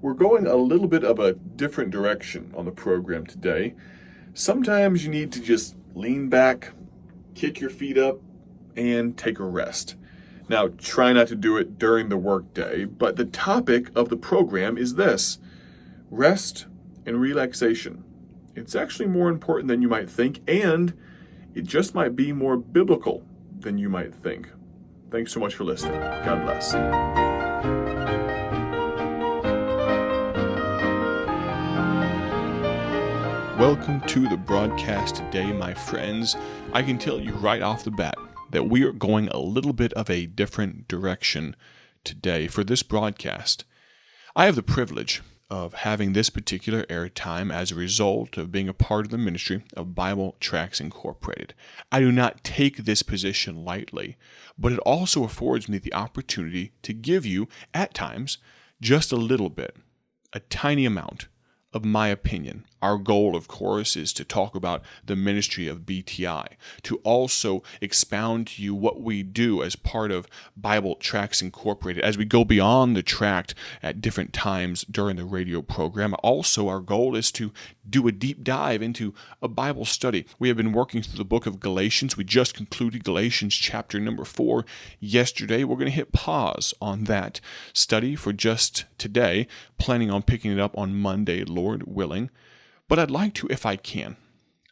We're going a little bit of a different direction on the program today. Sometimes you need to just lean back, kick your feet up, and take a rest. Now, try not to do it during the workday, but the topic of the program is this: rest and relaxation. It's actually more important than you might think, and it just might be more biblical than you might think. Thanks so much for listening. God bless. Welcome to the broadcast today, my friends. I can tell you right off the bat that we are going a little bit of a different direction today for this broadcast. I have the privilege of having this particular airtime as a result of being a part of the ministry of Bible Tracts Incorporated. I do not take this position lightly, but it also affords me the opportunity to give you, at times, just a little bit, a tiny amount of my opinion. Our goal, of course, is to talk about the ministry of BTI, to also expound to you what we do as part of Bible Tracts Incorporated, as we go beyond the tract at different times during the radio program. Also, our goal is to do a deep dive into a Bible study. We have been working through the book of Galatians. We just concluded Galatians chapter number 4 yesterday. We're going to hit pause on that study for just today, planning on picking it up on Monday, Lord willing. But I'd like to, if I can,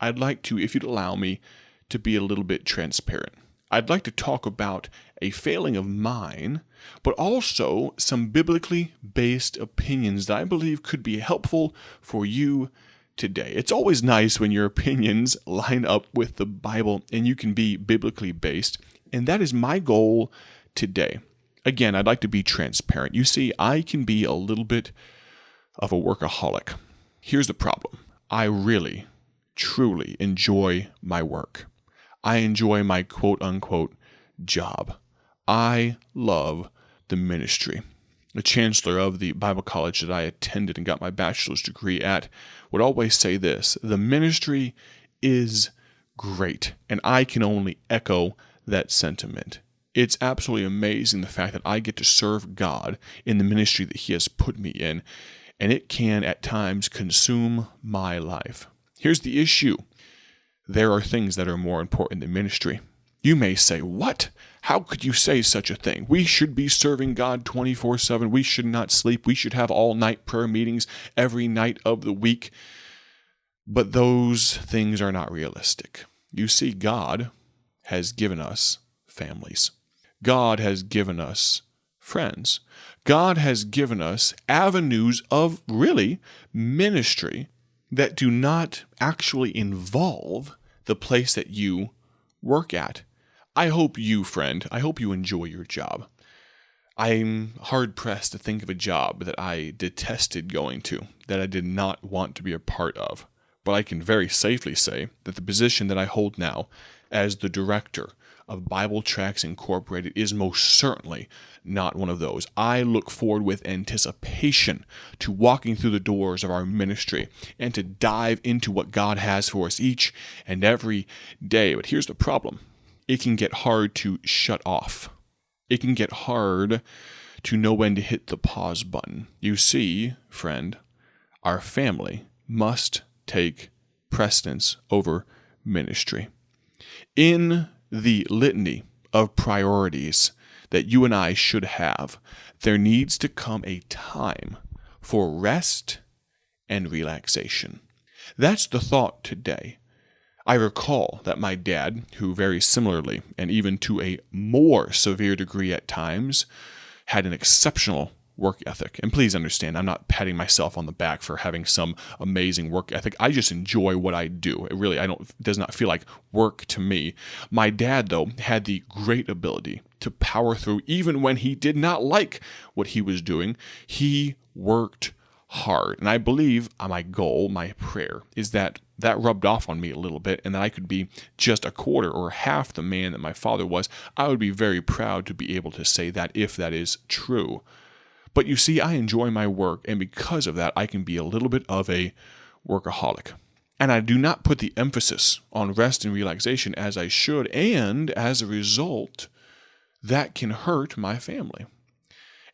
if you'd allow me, to be a little bit transparent. I'd like to talk about a failing of mine, but also some biblically based opinions that I believe could be helpful for you today. It's always nice when your opinions line up with the Bible and you can be biblically based, and that is my goal today. Again, I'd like to be transparent. You see, I can be a little bit of a workaholic. Here's the problem. I really, truly enjoy my work. I enjoy my quote-unquote job. I love the ministry. The chancellor of the Bible college that I attended and got my bachelor's degree at would always say this: the ministry is great, and I can only echo that sentiment. It's absolutely amazing the fact that I get to serve God in the ministry that He has put me in, and it can at times consume my life. Here's the issue. There are things that are more important than ministry. You may say, what? How could you say such a thing? We should be serving God 24/7. We should not sleep. We should have all-night prayer meetings every night of the week. But those things are not realistic. You see, God has given us families. God has given us friends. God has given us avenues of really ministry that do not actually involve the place that you work at. I hope you, friend, enjoy your job. I'm hard-pressed to think of a job that I detested going to, that I did not want to be a part of. But I can very safely say that the position that I hold now as the director of Bible Tracts Incorporated is most certainly not one of those. I look forward with anticipation to walking through the doors of our ministry and to dive into what God has for us each and every day. But here's the problem. It can get hard to shut off. It can get hard to know when to hit the pause button. You see, friend, our family must take precedence over ministry. In the litany of priorities that you and I should have, there needs to come a time for rest and relaxation. That's the thought today. I recall that my dad, who very similarly, and even to a more severe degree at times, had an exceptional work ethic. And please understand, I'm not patting myself on the back for having some amazing work ethic. I just enjoy what I do. It does not feel like work to me. My dad, though, had the great ability to power through even when he did not like what he was doing. He worked hard. And I believe my goal, my prayer, is that rubbed off on me a little bit and that I could be just a quarter or half the man that my father was. I would be very proud to be able to say that if that is true. But you see, I enjoy my work, and because of that, I can be a little bit of a workaholic. And I do not put the emphasis on rest and relaxation as I should, and as a result, that can hurt my family.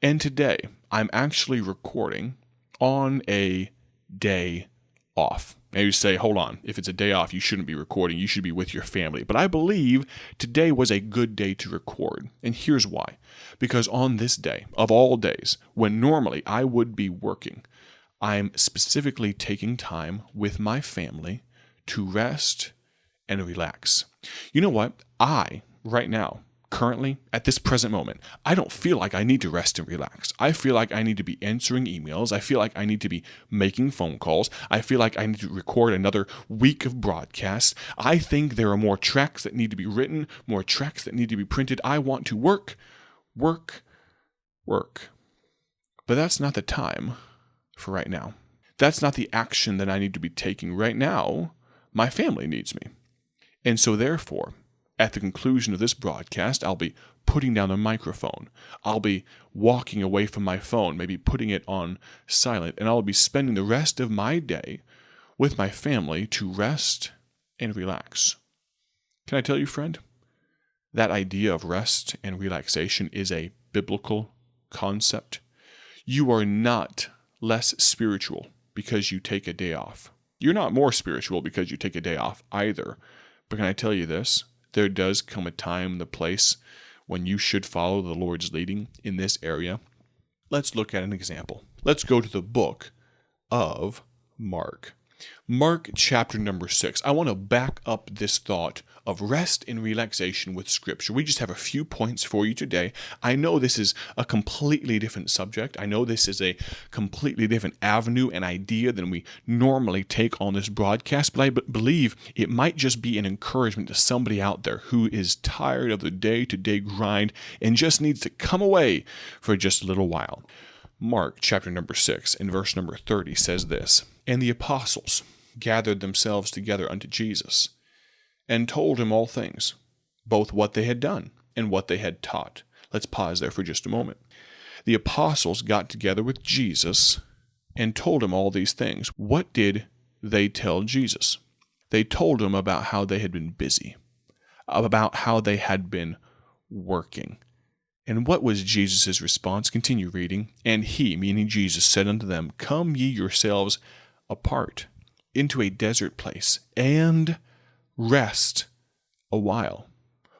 And today, I'm actually recording on a day off. Now you say, hold on, if it's a day off, you shouldn't be recording. You should be with your family. But I believe today was a good day to record. And here's why. Because on this day, of all days, when normally I would be working, I'm specifically taking time with my family to rest and relax. You know what? Right now, currently, at this present moment, I don't feel like I need to rest and relax. I feel like I need to be answering emails. I feel like I need to be making phone calls. I feel like I need to record another week of broadcasts. I think there are more tracts that need to be written, more tracts that need to be printed. I want to work. But that's not the time for right now. That's not the action that I need to be taking right now. My family needs me. And so therefore, at the conclusion of this broadcast, I'll be putting down the microphone. I'll be walking away from my phone, maybe putting it on silent, and I'll be spending the rest of my day with my family to rest and relax. Can I tell you, friend, that idea of rest and relaxation is a biblical concept. You are not less spiritual because you take a day off. You're not more spiritual because you take a day off either. But can I tell you this? There does come a time and a place when you should follow the Lord's leading in this area. Let's look at an example. Let's go to the book of Mark. Mark chapter number 6. I want to back up this thought of rest and relaxation with Scripture. We just have a few points for you today. I know this is a completely different subject. I know this is a completely different avenue and idea than we normally take on this broadcast, but I believe it might just be an encouragement to somebody out there who is tired of the day-to-day grind and just needs to come away for just a little while. Mark chapter number 6 and verse number 30 says this, "And the apostles gathered themselves together unto Jesus, and told him all things, both what they had done and what they had taught." Let's pause there for just a moment. The apostles got together with Jesus and told him all these things. What did they tell Jesus? They told him about how they had been busy, about how they had been working. And what was Jesus' response? Continue reading. "And he," meaning Jesus, "said unto them, Come ye yourselves apart into a desert place, and rest a while.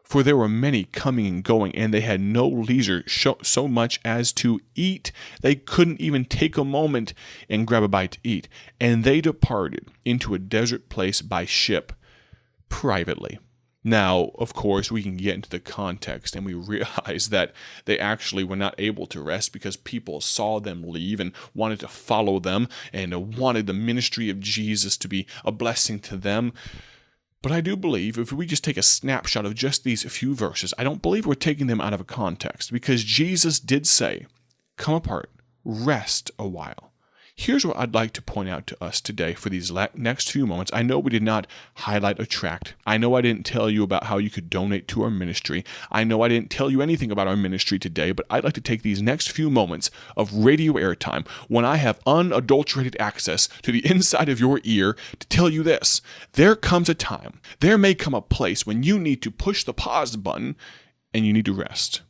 For there were many coming and going, and they had no leisure so much as to eat. They couldn't even take a moment and grab a bite to eat. And they departed into a desert place by ship privately." Now, of course, we can get into the context and we realize that they actually were not able to rest because people saw them leave and wanted to follow them and wanted the ministry of Jesus to be a blessing to them. But I do believe if we just take a snapshot of just these few verses, I don't believe we're taking them out of a context because Jesus did say, "Come apart, rest a while." Here's what I'd like to point out to us today for these next few moments. I know we did not highlight a tract. I know I didn't tell you about how you could donate to our ministry. I know I didn't tell you anything about our ministry today, but I'd like to take these next few moments of radio airtime when I have unadulterated access to the inside of your ear to tell you this. There comes a time, there may come a place when you need to push the pause button and you need to rest.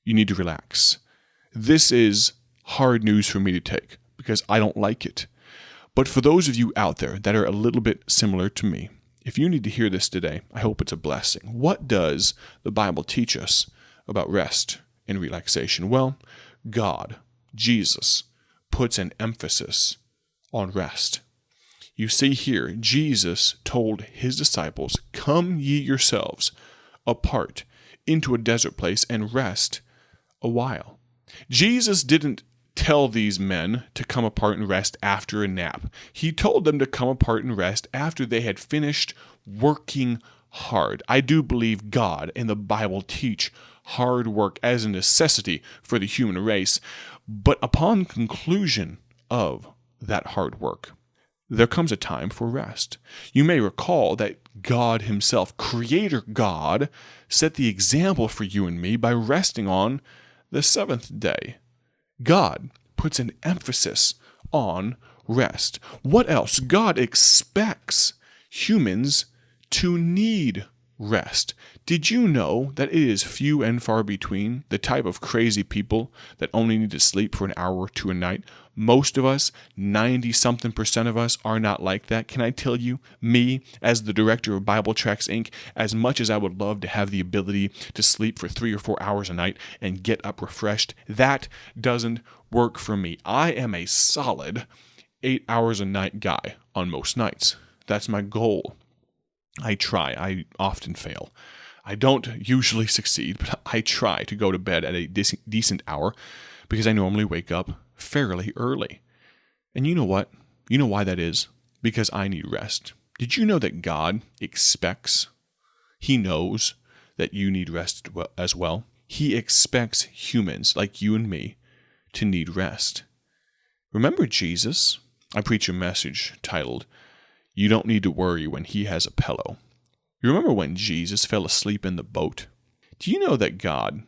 You need to relax. This is hard news for me to take, because I don't like it. But for those of you out there that are a little bit similar to me, if you need to hear this today, I hope it's a blessing. What does the Bible teach us about rest and relaxation? Well, God, Jesus, puts an emphasis on rest. You see here, Jesus told his disciples, "Come ye yourselves apart into a desert place and rest a while." Jesus didn't tell these men to come apart and rest after a nap. He told them to come apart and rest after they had finished working hard. I do believe God and the Bible teach hard work as a necessity for the human race. But upon conclusion of that hard work, there comes a time for rest. You may recall that God himself, Creator God, set the example for you and me by resting on the seventh day. God puts an emphasis on rest. What else? God expects humans to need rest. Did you know that it is few and far between the type of crazy people that only need to sleep for an hour or two a night? Most of us, 90-something% of us, are not like that. Can I tell you, me, as the director of Bible Tracts, Inc., as much as I would love to have the ability to sleep for 3 or 4 hours a night and get up refreshed, that doesn't work for me. I am a solid 8 hours a night guy on most nights. That's my goal. I try. I often fail. I don't usually succeed, but I try to go to bed at a decent hour because I normally wake up fairly early. And you know what? You know why that is? Because I need rest. Did you know that God expects, He knows that you need rest as well? He expects humans like you and me to need rest. Remember Jesus? I preach a message titled, "You Don't Need to Worry When He Has a Pillow." You remember when Jesus fell asleep in the boat? Do you know that God,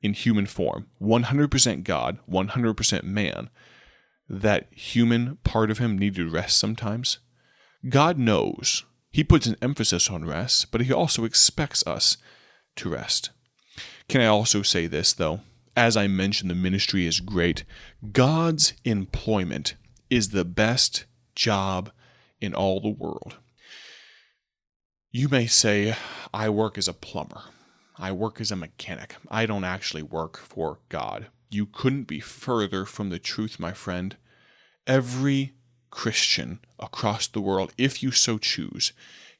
in human form, 100% God, 100% man, that human part of Him needed rest sometimes? God knows. He puts an emphasis on rest, but He also expects us to rest. Can I also say this, though? As I mentioned, the ministry is great. God's employment is the best job in all the world. You may say, I work as a plumber. I work as a mechanic. I don't actually work for God. You couldn't be further from the truth, my friend. Every Christian across the world, if you so choose,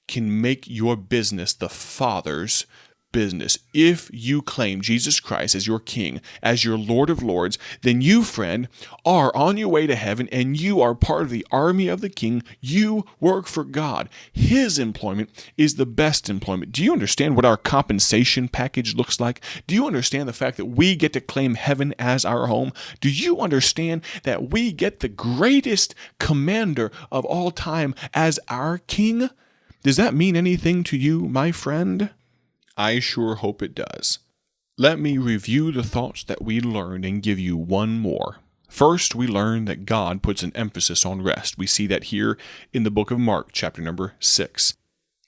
can make your business the Father's business. If you claim Jesus Christ as your King, as your Lord of Lords, then you, friend, are on your way to heaven and you are part of the army of the King. You work for God. His employment is the best employment. Do you understand what our compensation package looks like? Do you understand the fact that we get to claim heaven as our home? Do you understand that we get the greatest commander of all time as our King? Does that mean anything to you, my friend? I sure hope it does. Let me review the thoughts that we learned and give you one more. First, we learned that God puts an emphasis on rest. We see that here in the book of Mark, chapter number 6.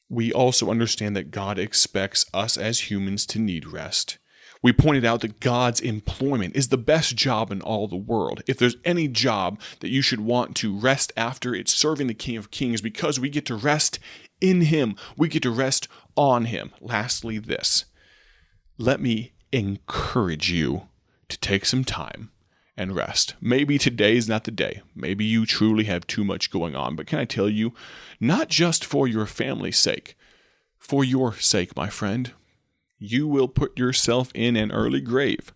We also understand that God expects us as humans to need rest. We pointed out that God's employment is the best job in all the world. If there's any job that you should want to rest after, it's serving the King of Kings, because we get to rest in Him. We get to rest on Him. Lastly, this. Let me encourage you to take some time and rest. Maybe today is not the day. Maybe you truly have too much going on. But can I tell you, not just for your family's sake, for your sake, my friend, you will put yourself in an early grave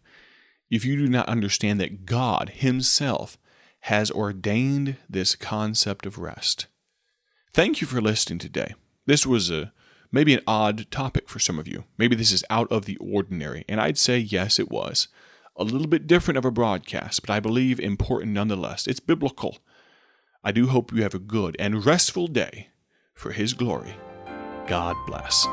if you do not understand that God Himself has ordained this concept of rest. Thank you for listening today. This was maybe an odd topic for some of you. Maybe this is out of the ordinary, and I'd say yes, it was. A little bit different of a broadcast, but I believe important nonetheless. It's biblical. I do hope you have a good and restful day for His glory. God bless.